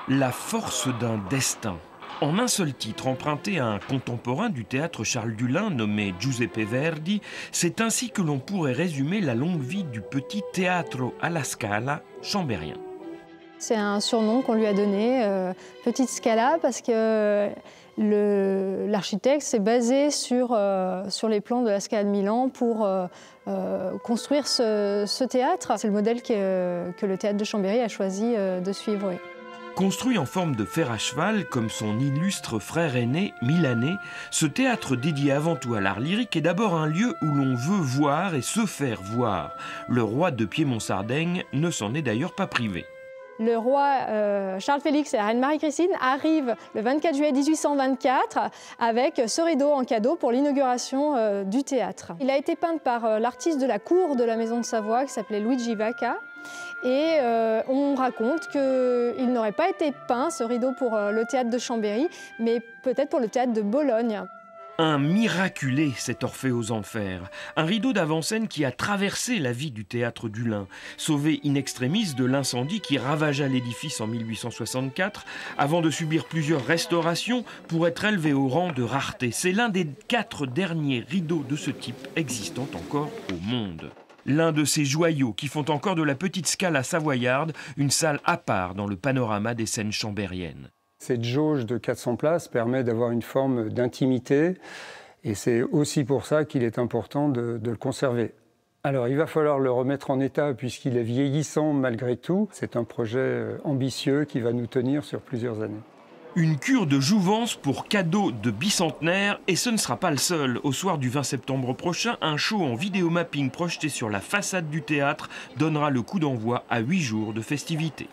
La force d'un destin. En un seul titre, emprunté à un contemporain du théâtre Charles Dullin nommé Giuseppe Verdi, c'est ainsi que l'on pourrait résumer la longue vie du petit Teatro alla Scala chambérien. C'est un surnom qu'on lui a donné, Petite Scala, parce que l'architecte s'est basé sur les plans de la Scala de Milan pour construire ce théâtre. C'est le modèle que le théâtre de Chambéry a choisi de suivre. Oui. Construit en forme de fer à cheval, comme son illustre frère aîné milanais, ce théâtre dédié avant tout à l'art lyrique est d'abord un lieu où l'on veut voir et se faire voir. Le roi de Piémont-Sardaigne ne s'en est d'ailleurs pas privé. Le roi Charles-Félix et la reine Marie-Christine arrivent le 24 juillet 1824 avec ce rideau en cadeau pour l'inauguration du théâtre. Il a été peint par l'artiste de la cour de la maison de Savoie qui s'appelait Luigi Vacca. Et on raconte qu'il n'aurait pas été peint, ce rideau, pour le théâtre de Chambéry, mais peut-être pour le théâtre de Bologne. Un miraculé, cet Orphée aux Enfers, un rideau d'avant-scène qui a traversé la vie du théâtre Dullin, sauvé in extremis de l'incendie qui ravagea l'édifice en 1864, avant de subir plusieurs restaurations pour être élevé au rang de rareté. C'est l'un des 4 derniers rideaux de ce type existant encore au monde. L'un de ces joyaux qui font encore de la Petite Scala savoyarde une salle à part dans le panorama des scènes chambériennes. Cette jauge de 400 places permet d'avoir une forme d'intimité et c'est aussi pour ça qu'il est important de le conserver. Alors il va falloir le remettre en état puisqu'il est vieillissant malgré tout. C'est un projet ambitieux qui va nous tenir sur plusieurs années. Une cure de jouvence pour cadeau de bicentenaire, et ce ne sera pas le seul. Au soir du 20 septembre prochain, un show en vidéomapping projeté sur la façade du théâtre donnera le coup d'envoi à 8 jours de festivités.